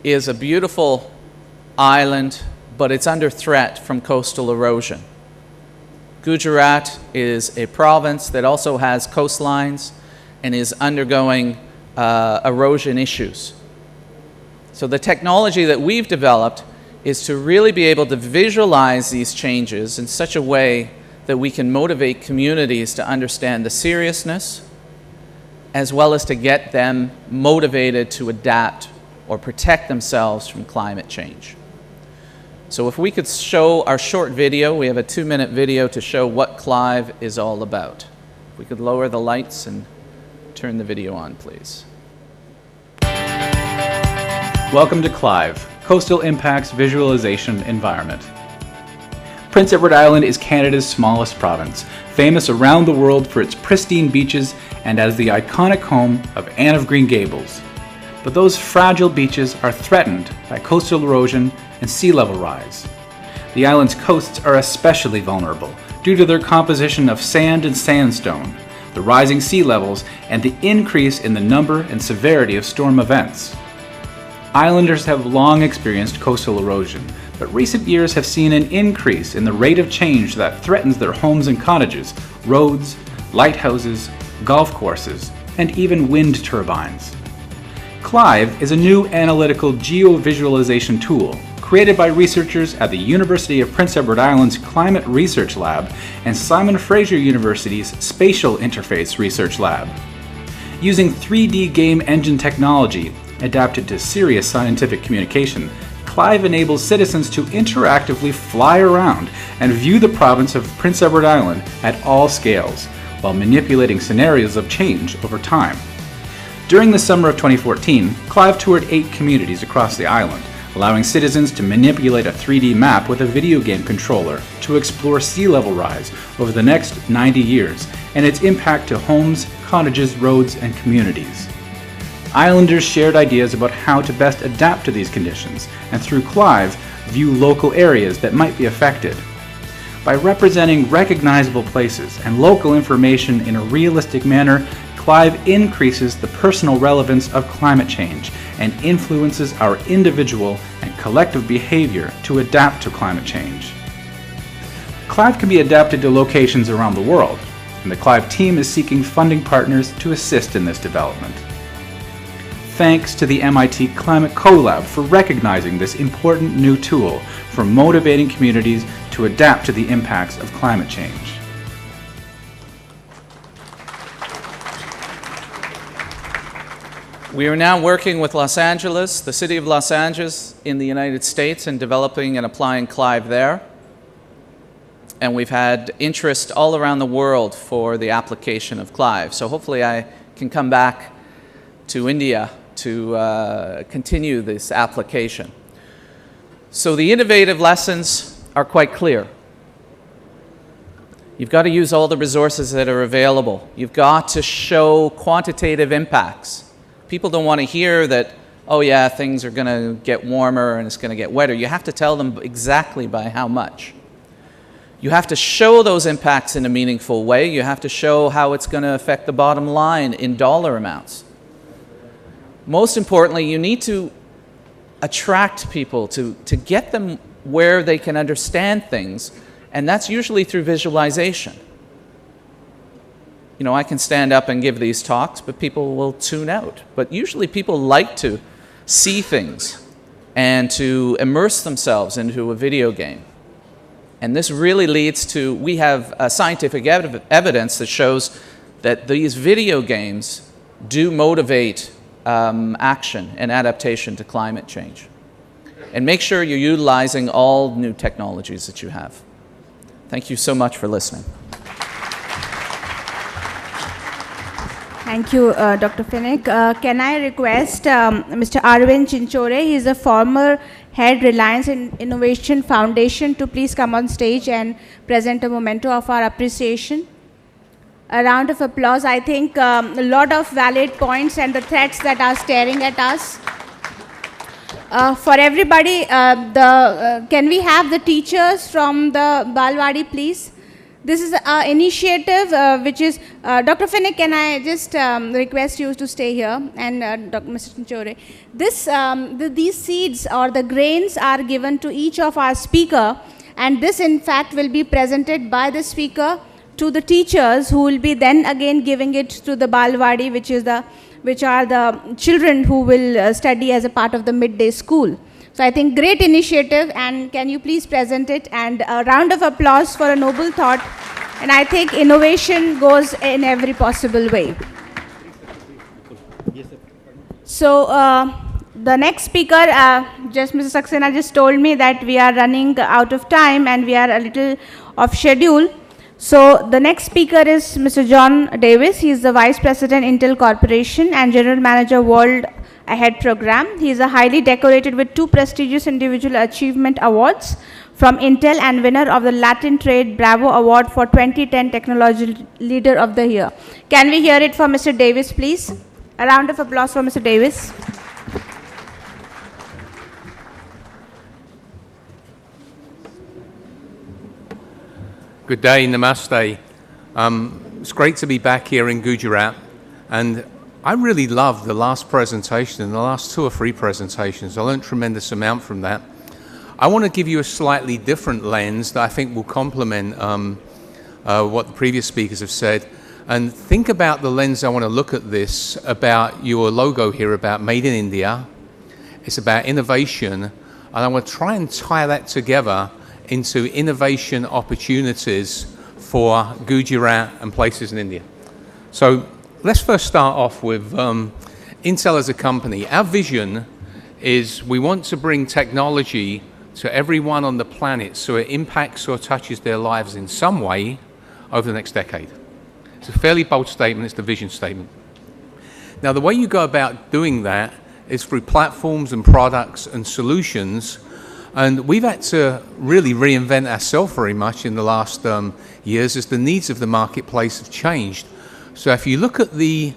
is a beautiful island, but it's under threat from coastal erosion. Gujarat is a province that also has coastlines and is undergoing erosion issues. So the technology that we've developed is to really be able to visualize these changes in such a way that we can motivate communities to understand the seriousness, as well as to get them motivated to adapt or protect themselves from climate change. So if we could show our short video, we have a 2-minute video to show what CLIVE is all about. If we could lower the lights and turn the video on, please. Welcome to Clive, Coastal Impacts Visualization Environment. Prince Edward Island is Canada's smallest province, famous around the world for its pristine beaches and as the iconic home of Anne of Green Gables. But those fragile beaches are threatened by coastal erosion and sea level rise. The island's coasts are especially vulnerable due to their composition of sand and sandstone, the rising sea levels, and the increase in the number and severity of storm events. Islanders have long experienced coastal erosion, but recent years have seen an increase in the rate of change that threatens their homes and cottages, roads, lighthouses, golf courses, and even wind turbines. Clive is a new analytical geovisualization tool created by researchers at the University of Prince Edward Island's Climate Research Lab and Simon Fraser University's Spatial Interface Research Lab. Using 3D game engine technology adapted to serious scientific communication, Clive enables citizens to interactively fly around and view the province of Prince Edward Island at all scales, while manipulating scenarios of change over time. During the summer of 2014, Clive toured 8 communities across the island, allowing citizens to manipulate a 3D map with a video game controller to explore sea level rise over the next 90 years and its impact to homes, cottages, roads, and communities. Islanders shared ideas about how to best adapt to these conditions, and through Clive, view local areas that might be affected. By representing recognizable places and local information in a realistic manner, Clive increases the personal relevance of climate change and influences our individual and collective behavior to adapt to climate change. Clive can be adapted to locations around the world, and the Clive team is seeking funding partners to assist in this development. Thanks to the MIT Climate CoLab for recognizing this important new tool for motivating communities to adapt to the impacts of climate change. We are now working with Los Angeles, the city of Los Angeles in the United States, and developing and applying Clive there. And we've had interest all around the world for the application of Clive. So hopefully I can come back to India to continue this application. So the innovative lessons are quite clear. You've got to use all the resources that are available. You've got to show quantitative impacts. People don't want to hear that, oh yeah, things are going to get warmer and it's going to get wetter. You have to tell them exactly by how much. You have to show those impacts in a meaningful way. You have to show how it's going to affect the bottom line in dollar amounts. Most importantly, you need to attract people to get them where they can understand things, and that's usually through visualization. You know, I can stand up and give these talks, but people will tune out. But usually people like to see things and to immerse themselves into a video game. And this really leads to, we have scientific evidence that shows that these video games do motivate action and adaptation to climate change. And make sure you're utilizing all new technologies that you have. Thank you so much for listening. Thank you, Dr. Finnick. Can I request Mr. Arvind Chinchore, he is a former head Reliance Innovation Foundation, to please come on stage and present a memento of our appreciation. A round of applause. I think a lot of valid points and the threats that are staring at us. For everybody, can we have the teachers from the Balwadi, please? This is an initiative which is, Dr. Finnick, can I just request you to stay here, and Dr. Mr. Chinchore. These seeds or the grains are given to each of our speaker, and this in fact will be presented by the speaker to the teachers, who will be then again giving it to the Balwadi, which are the children who will study as a part of the midday school. So I think great initiative, and can you please present it, and a round of applause for a noble thought. And I think innovation goes in every possible way. So the next speaker, Mr. Saxena just told me that we are running out of time and we are a little off schedule. So the next speaker is Mr. John Davis. He is the Vice President, Intel Corporation, and General Manager, World Ahead program. He is a highly decorated with 2 prestigious individual achievement awards from Intel and winner of the Latin Trade Bravo Award for 2010 Technology Leader of the Year. Can we hear it for Mr. Davis, please? A round of applause for Mr. Davis. Good day, namaste. It's great to be back here in Gujarat, and I really loved the last presentation and the last 2 or 3 presentations. I learned a tremendous amount from that. I want to give you a slightly different lens that I think will complement what the previous speakers have said. And think about the lens I want to look at this, about your logo here, about Made in India. It's about innovation, and I want to try and tie that together into innovation opportunities for Gujarat and places in India. So let's first start off with Intel as a company. Our vision is we want to bring technology to everyone on the planet so it impacts or touches their lives in some way over the next decade. It's a fairly bold statement, it's the vision statement. Now the way you go about doing that is through platforms and products and solutions. And we've had to really reinvent ourselves very much in the last years as the needs of the marketplace have changed. So if you look at the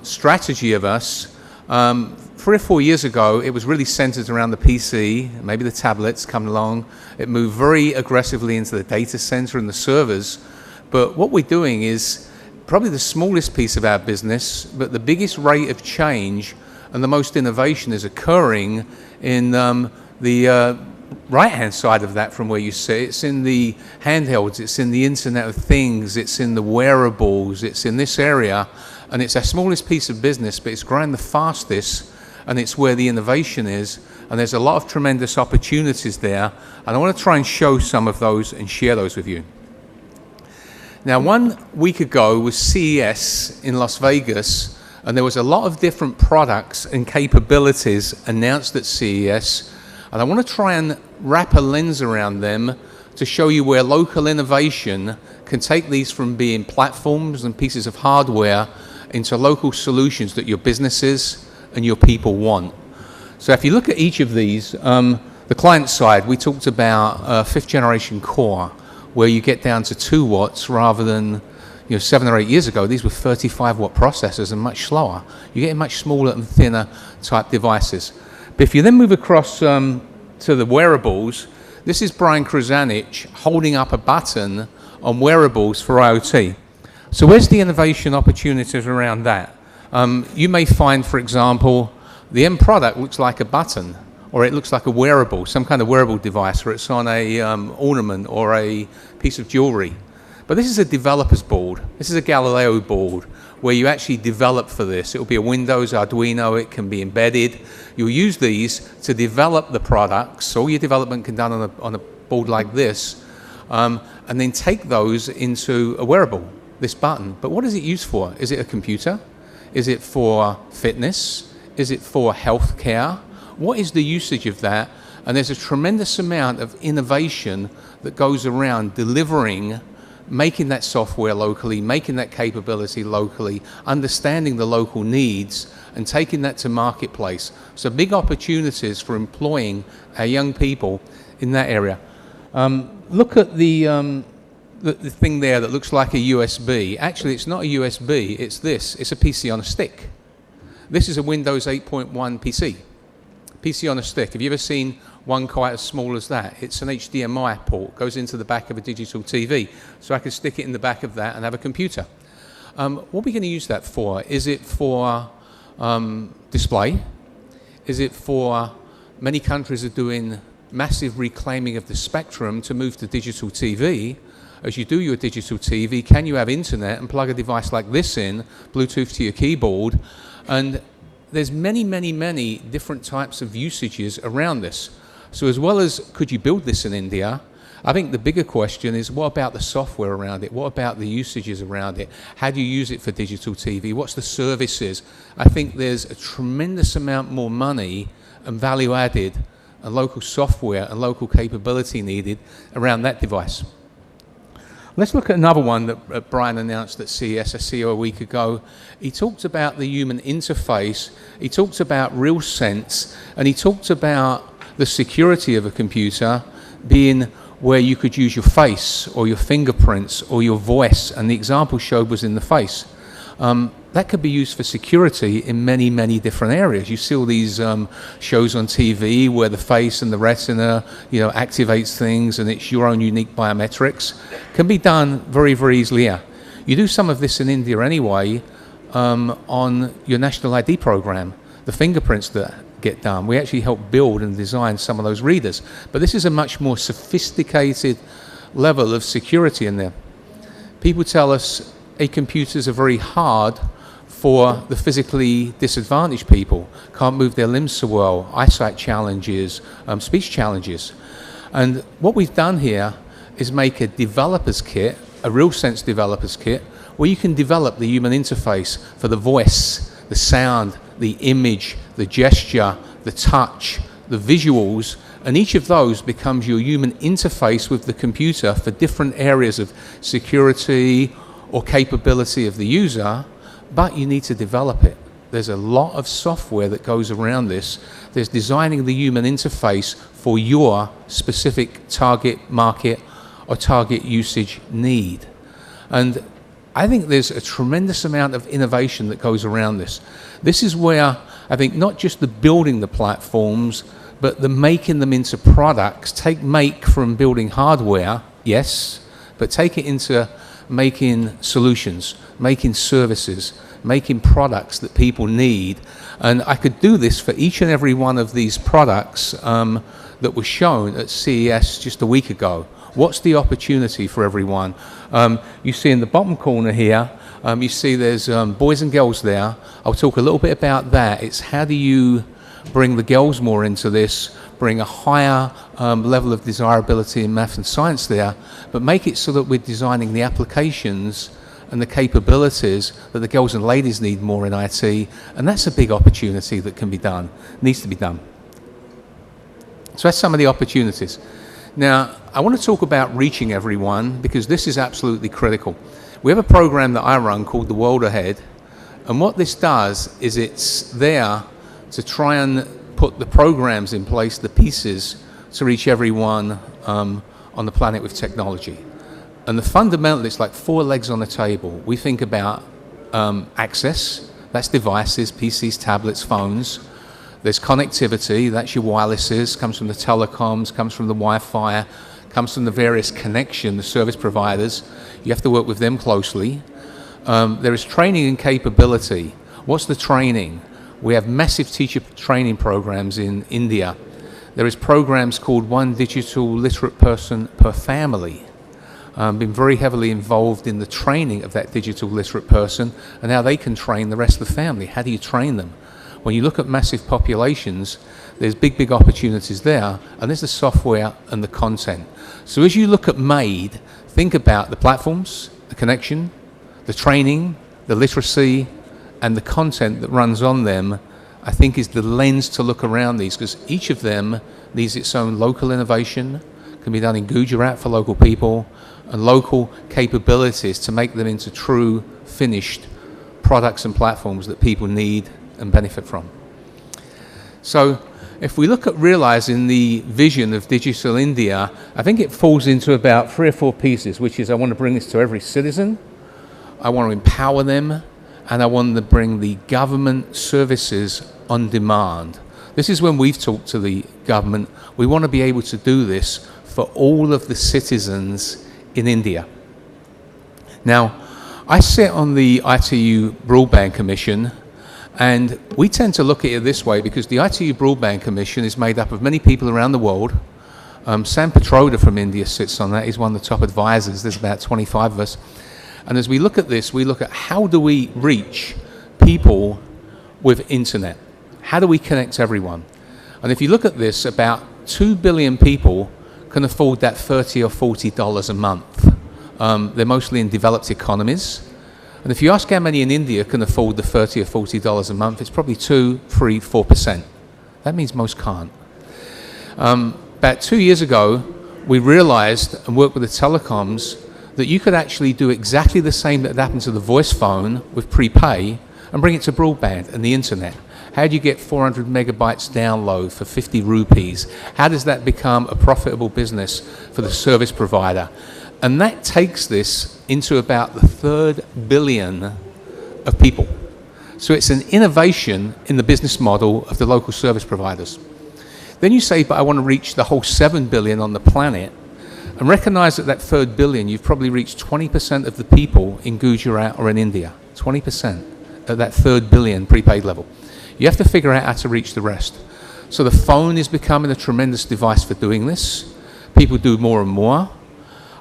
strategy of us, 3 or 4 years ago, it was really centered around the PC, maybe the tablets coming along. It moved very aggressively into the data center and the servers. But what we're doing is probably the smallest piece of our business, but the biggest rate of change and the most innovation is occurring in the right-hand side of that from where you sit. It's in the handhelds, it's in the Internet of Things, it's in the wearables, it's in this area, and it's our smallest piece of business, but it's growing the fastest, and it's where the innovation is, and there's a lot of tremendous opportunities there, and I want to try and show some of those and share those with you. Now, 1 week ago was CES in Las Vegas, and there was a lot of different products and capabilities announced at CES. And I want to try and wrap a lens around them to show you where local innovation can take these from being platforms and pieces of hardware into local solutions that your businesses and your people want. So if you look at each of these, the client side, we talked about 5th generation core, where you get down to 2 watts rather than 7 or 8 years ago, these were 35 watt processors and much slower. You're getting much smaller and thinner type devices. But if you then move across to the wearables, this is Brian Kruzanich holding up a button on wearables for IoT. So where's the innovation opportunities around that? You may find, for example, the end product looks like a button, or it looks like a wearable, some kind of wearable device, or it's on a ornament or a piece of jewelry. But this is a developer's board. This is a Galileo board where you actually develop for this. It will be a Windows, Arduino, it can be embedded. You'll use these to develop the products. All your development can be done on a board like this, and then take those into a wearable, this button. But what is it used for? Is it a computer? Is it for fitness? Is it for healthcare? What is the usage of that? And there's a tremendous amount of innovation that goes around delivering, making that software locally, making that capability locally, understanding the local needs, and taking that to marketplace. So big opportunities for employing our young people in that area. Look at the thing there that looks like a USB. Actually, it's not a USB, it's this. It's a PC on a stick. This is a Windows 8.1 PC. PC on a stick. Have you ever seen one quite as small as that? It's an HDMI port, goes into the back of a digital TV. So I can stick it in the back of that and have a computer. What are we going to use that for? Is it for display? Is it for, many countries are doing massive reclaiming of the spectrum to move to digital TV. As you do your digital TV, can you have internet and plug a device like this in, Bluetooth to your keyboard? And there's many, many, many different types of usages around this. So as well as could you build this in India, I think the bigger question is what about the software around it? What about the usages around it? How do you use it for digital TV? What's the services? I think there's a tremendous amount more money and value added and local software and local capability needed around that device. Let's look at another one that Brian announced at CES, a week ago. He talked about the human interface, he talked about real sense, and he talked about the security of a computer being where you could use your face or your fingerprints or your voice, and the example showed was in the face. That could be used for security in many, many different areas. You see all these shows on TV where the face and the retina, activates things, and it's your own unique biometrics. Can be done very, very easily here. You do some of this in India anyway on your national ID program. The fingerprints that get done, we actually help build and design some of those readers. But this is a much more sophisticated level of security in there. People tell us computers are very hard for the physically disadvantaged people, can't move their limbs so well, eyesight challenges, speech challenges. And what we've done here is make a developer's kit, a real sense developer's kit, where you can develop the human interface for the voice, the sound, the image, the gesture, the touch, the visuals, and each of those becomes your human interface with the computer for different areas of security or capability of the user, but you need to develop it. There's a lot of software that goes around this. There's designing the human interface for your specific target market or target usage need. And I think there's a tremendous amount of innovation that goes around this. This is where I think not just the building the platforms, but the making them into products. Make from building hardware, yes, but take it into making solutions, making services, making products that people need. And I could do this for each and every one of these products that were shown at CES just a week ago. What's the opportunity for everyone? You see in the bottom corner here, you see there's boys and girls there. I'll talk a little bit about that. It's how do you bring the girls more into this, bring a higher level of desirability in math and science there, but make it so that we're designing the applications and the capabilities that the girls and ladies need more in IT, and that's a big opportunity that can be done, needs to be done. So that's some of the opportunities. Now, I want to talk about reaching everyone because this is absolutely critical. We have a program that I run called The World Ahead, and what this does is it's there to try and put the programs in place, the pieces, to reach everyone on the planet with technology. And the fundamental, it's like 4 legs on the table. We think about access, that's devices, PCs, tablets, phones. There's connectivity, that's your wirelesses, comes from the telecoms, comes from the Wi-Fi, comes from the various connection, the service providers. You have to work with them closely. There is training and capability. What's the training? We have massive teacher training programs in India. There is programs called One Digital Literate Person Per Family. Been very heavily involved in the training of that digital literate person and how they can train the rest of the family. How do you train them? When you look at massive populations, there's big, big opportunities there, and there's the software and the content. So as you look at MADE, think about the platforms, the connection, the training, the literacy, and the content that runs on them, I think is the lens to look around these, because each of them needs its own local innovation, can be done in Gujarat for local people, and local capabilities to make them into true, finished products and platforms that people need and benefit from. So if we look at realizing the vision of Digital India, I think it falls into about 3 or 4 pieces, which is I want to bring this to every citizen, I want to empower them, and I want to bring the government services on demand. This is when we've talked to the government. We want to be able to do this for all of the citizens in India. Now, I sit on the ITU Broadband Commission, and we tend to look at it this way because the ITU Broadband Commission is made up of many people around the world. Sam Petroda from India sits on that. He's one of the top advisors. There's about 25 of us. And as we look at this, we look at how do we reach people with internet? How do we connect everyone? And if you look at this, about 2 billion people can afford that $30 or $40 a month. They're mostly in developed economies. And if you ask how many in India can afford the $30 or $40 a month, it's probably 2, 3, 4%. That means most can't. About 2 years ago, we realized and worked with the telecoms that you could actually do exactly the same that happened to the voice phone with prepay and bring it to broadband and the internet. How do you get 400 megabytes download for 50 rupees? How does that become a profitable business for the service provider? And that takes this into about the 3rd billion of people. So it's an innovation in the business model of the local service providers. Then you say, but I want to reach the whole 7 billion on the planet, and recognize that 3rd billion, you've probably reached 20% of the people in Gujarat or in India. 20% at that 3rd billion prepaid level. You have to figure out how to reach the rest. So the phone is becoming a tremendous device for doing this. People do more and more.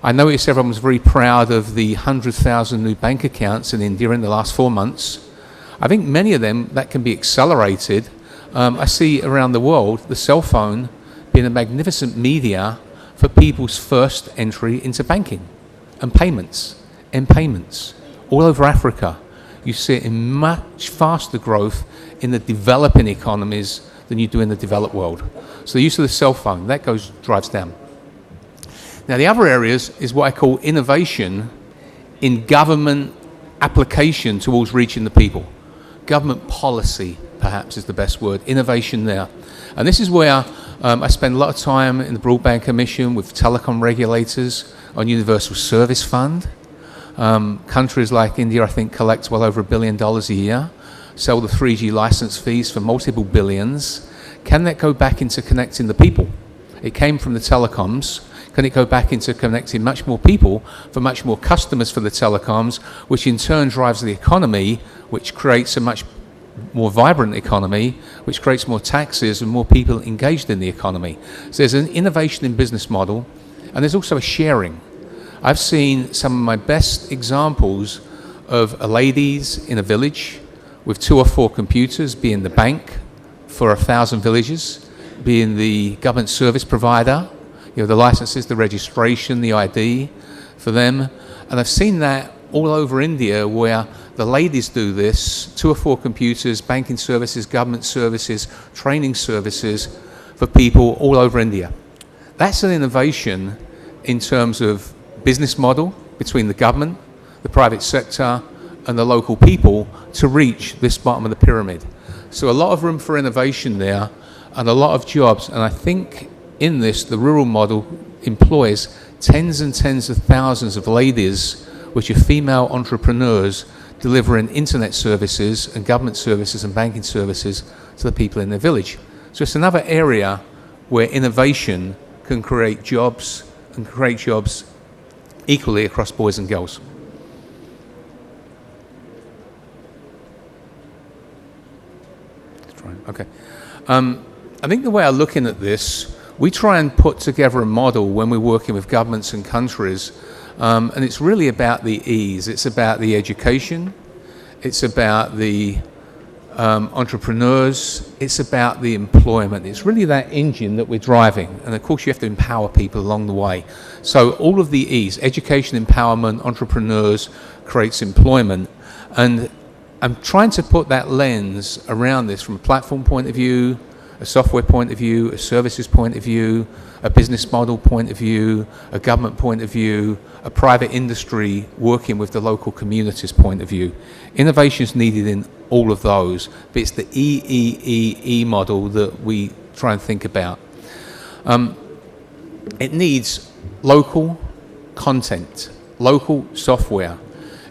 I noticed everyone was very proud of the 100,000 new bank accounts in India in the last 4 months. I think many of them, that can be accelerated. I see around the world the cell phone being a magnificent media for people's first entry into banking and payments. All over Africa, you see it in much faster growth in the developing economies than you do in the developed world. So the use of the cell phone, that drives down. Now the other areas is what I call innovation in government application towards reaching the people. Government policy, perhaps, is the best word. Innovation there. And this is where I spend a lot of time in the Broadband Commission with telecom regulators on Universal Service Fund. Countries like India, I think, collect well over $1 billion a year, sell the 3G license fees for multiple billions. Can that go back into connecting the people? It came from the telecoms. Can it go back into connecting much more people for much more customers for the telecoms, which in turn drives the economy, which creates a much more vibrant economy, which creates more taxes and more people engaged in the economy. So there's an innovation in business model, and there's also a sharing. I've seen some of my best examples of ladies in a village with 2 or 4 computers, being the bank for 1,000 villages, being the government service provider, the licenses, the registration, the ID for them. And I've seen that all over India where the ladies do this, 2 or 4 computers, banking services, government services, training services for people all over India. That's an innovation in terms of business model between the government, the private sector, and the local people to reach this bottom of the pyramid. So a lot of room for innovation there and a lot of jobs. And I think in this, the rural model employs tens and tens of thousands of ladies, which are female entrepreneurs delivering internet services and government services and banking services to the people in their village. So it's another area where innovation can create jobs and create jobs equally across boys and girls. Okay. I think the way I'm looking at this, we try and put together a model when we're working with governments and countries, and it's really about the ease. It's about the education. It's about the entrepreneurs. It's about the employment. It's really that engine that we're driving. And of course, you have to empower people along the way. So all of the ease, education, empowerment, entrepreneurs, creates employment. And I'm trying to put that lens around this from a platform point of view, a software point of view, a services point of view, a business model point of view, a government point of view, a private industry working with the local communities point of view. Innovation is needed in all of those, but it's the EEEE model that we try and think about. It needs local content, local software.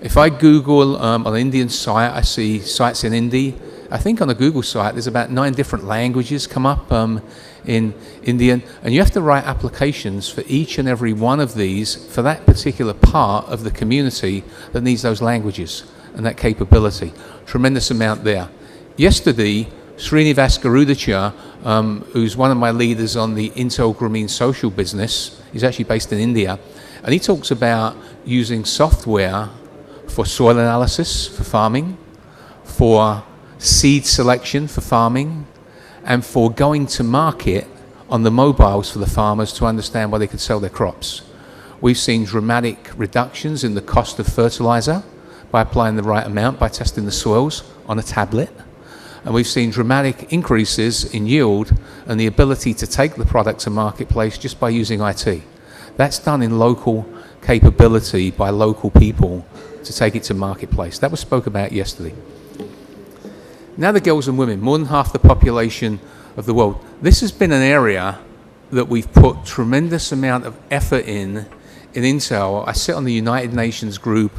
If I Google on an Indian site, I see sites in Hindi. I think on the Google site, there's about 9 different languages come up in Indian, and you have to write applications for each and every one of these for that particular part of the community that needs those languages and that capability. Tremendous amount there. Yesterday, Srinivas Garudachar, who's one of my leaders on the Intel Grameen social business, he's actually based in India, and he talks about using software for soil analysis for farming, for seed selection for farming, and for going to market on the mobiles for the farmers to understand where they could sell their crops. We've seen dramatic reductions in the cost of fertilizer by applying the right amount, by testing the soils on a tablet. And we've seen dramatic increases in yield and the ability to take the product to marketplace just by using IT. That's done in local capability by local people to take it to marketplace. That was spoke about yesterday. Now the girls and women, more than half the population of the world. This has been an area that we've put tremendous amount of effort in Intel. I sit on the United Nations group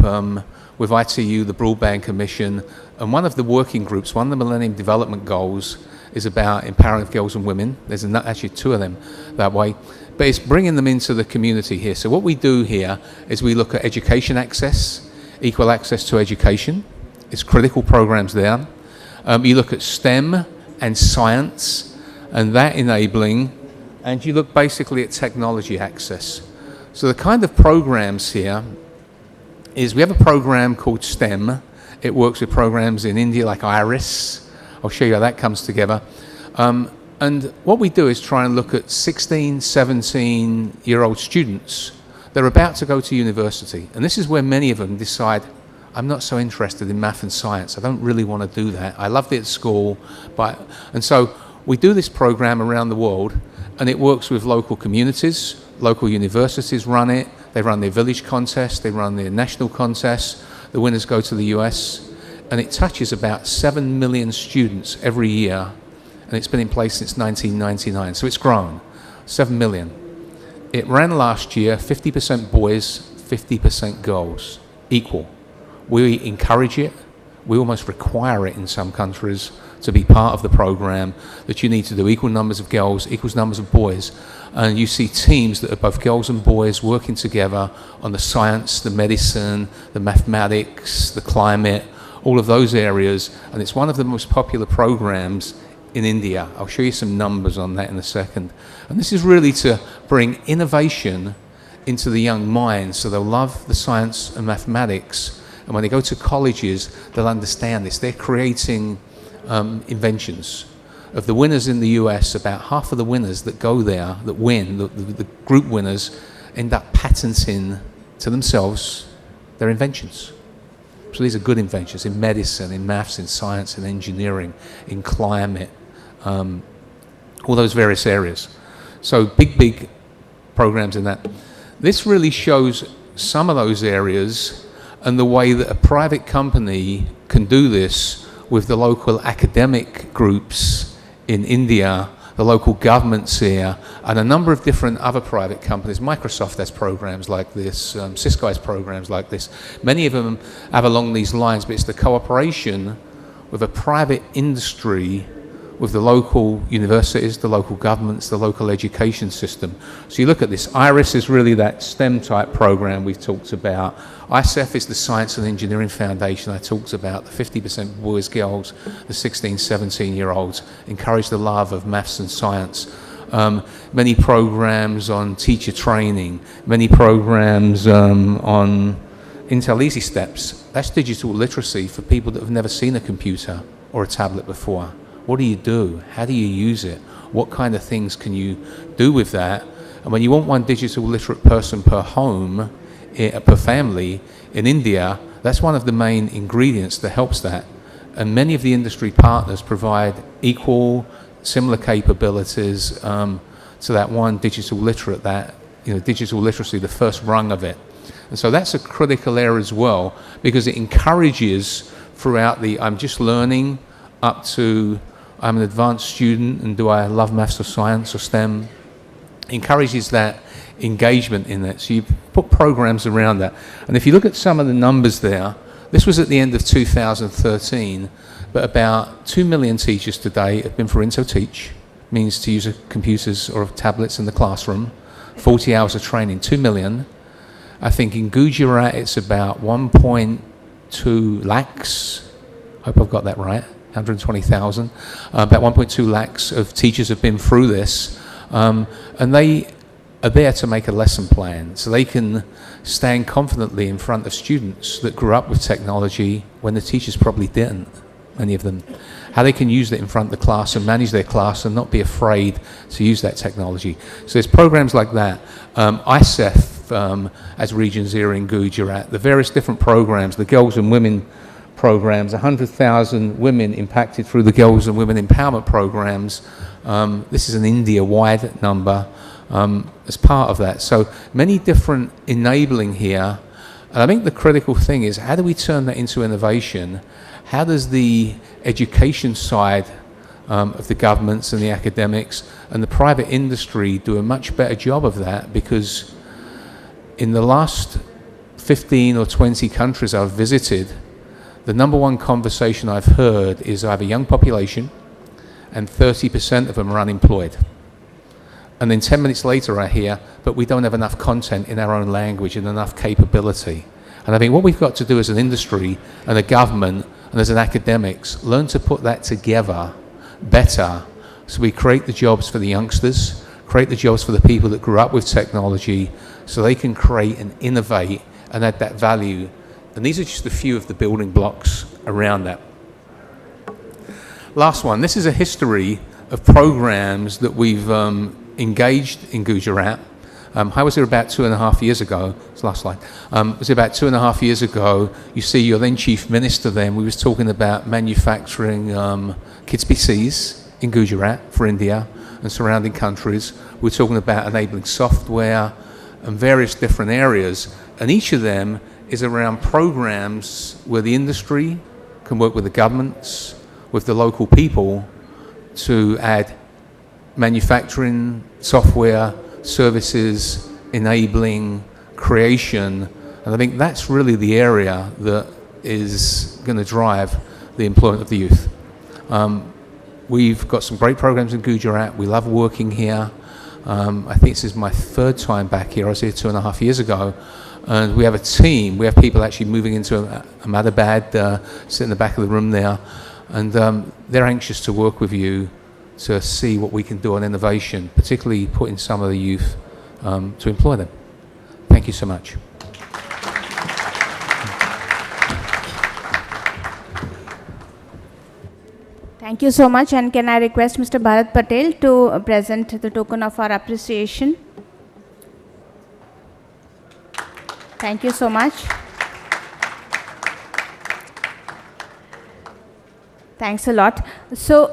with ITU, the Broadband Commission, and one of the working groups, one of the Millennium Development Goals, is about empowering girls and women. There's actually two of them that way. But it's bringing them into the community here. So what we do here is we look at education access, equal access to education. It's critical programs there. You look at STEM and science and that enabling, and you look basically at technology access. So the kind of programs here is we have a program called STEM. It works with programs in India like IRIS. I'll show you how that comes together. And what we do is try and look at 16, 17-year-old students that are about to go to university. And this is where many of them decide, I'm not so interested in math and science. I don't really want to do that. I loved it at school. And so we do this program around the world, and it works with local communities. Local universities run it. They run their village contests. They run their national contests. The winners go to the US. And it touches about 7 million students every year. And it's been in place since 1999. So it's grown, 7 million. It ran last year, 50% boys, 50% girls, equal. We encourage it. We almost require it in some countries to be part of the program, that you need to do equal numbers of girls, equal numbers of boys. And you see teams that are both girls and boys working together on the science, the medicine, the mathematics, the climate, all of those areas. And it's one of the most popular programs in India. I'll show you some numbers on that in a second. And this is really to bring innovation into the young minds, so they'll love the science and mathematics. And when they go to colleges, they'll understand this. They're creating inventions. Of the winners in the US, about half of the winners that go there, that win, the group winners, end up patenting to themselves their inventions. So these are good inventions in medicine, in maths, in science, in engineering, in climate, all those various areas. So big programs in that. This really shows some of those areas and the way that a private company can do this with the local academic groups in India, the local governments here, and a number of different other private companies. Microsoft has programs like this, Cisco has programs like this. Many of them have along these lines, but it's the cooperation with a private industry, with the local universities, the local governments, the local education system. So you look at this. IRIS is really that STEM type program we've talked about. ISEF is the Science and Engineering Foundation I talked about, the 50% boys, girls, the 16, 17-year-olds, encourage the love of maths and science. Many programs on teacher training, many programs on Intel Easy Steps. That's digital literacy for people that have never seen a computer or a tablet before. What do you do? How do you use it? What kind of things can you do with that? And when you want one digital literate person per home, per family in India, that's one of the main ingredients that helps that. And many of the industry partners provide equal, similar capabilities to that one digital literate, that digital literacy, the first rung of it. And so that's a critical area as well, because it encourages throughout the I'm just learning up to I'm an advanced student and do I love maths or science or STEM, encourages that engagement in that. So you put programs around that. And if you look at some of the numbers there, this was at the end of 2013, but about 2 million teachers today have been for IntoTeach, means to use computers or tablets in the classroom, 40 hours of training, 2 million. I think in Gujarat it's about 1.2 lakhs, hope I've got that right, 120,000, about 1.2 lakhs of teachers have been through this, and they are there to make a lesson plan so they can stand confidently in front of students that grew up with technology when the teachers probably didn't, many of them. How they can use it in front of the class and manage their class and not be afraid to use that technology. So there's programs like that. ISEF as regions here in Gujarat, the various different programs, the girls and women programs, 100,000 women impacted through the girls and women empowerment programs. This is an India-wide number. as part of that. So many different enabling here. And I think the critical thing is, how do we turn that into innovation? How does the education side of the governments and the academics and the private industry do a much better job of that? Because in the last 15 or 20 countries I've visited, the number one conversation I've heard is I have a young population and 30% of them are unemployed. And then 10 minutes later I hear, but we don't have enough content in our own language and enough capability. And I think what we've got to do as an industry and a government and as an academics, learn to put that together better so we create the jobs for the youngsters, create the jobs for the people that grew up with technology so they can create and innovate and add that value. And these are just a few of the building blocks around that. Last one, this is a history of programs that we've engaged in Gujarat. I was here about 2.5 years ago. It's the last slide. It was about 2.5 years ago. You see your then Chief Minister then, we was talking about manufacturing kids' PCs in Gujarat for India and surrounding countries. We were talking about enabling software and various different areas. And each of them is around programs where the industry can work with the governments, with the local people to add manufacturing, software, services, enabling, creation. And I think that's really the area that is going to drive the employment of the youth. We've got some great programs in Gujarat. We love working here. I think this is my 3rd time back here. I was here 2.5 years ago. And we have a team. We have people actually moving into Ahmedabad, sit in the back of the room there. And they're anxious to work with you to see what we can do on innovation, particularly putting some of the youth to employ them. Thank you so much. Thank you so much. And can I request Mr. Bharat Patel to present the token of our appreciation? Thank you so much. Thanks a lot. So,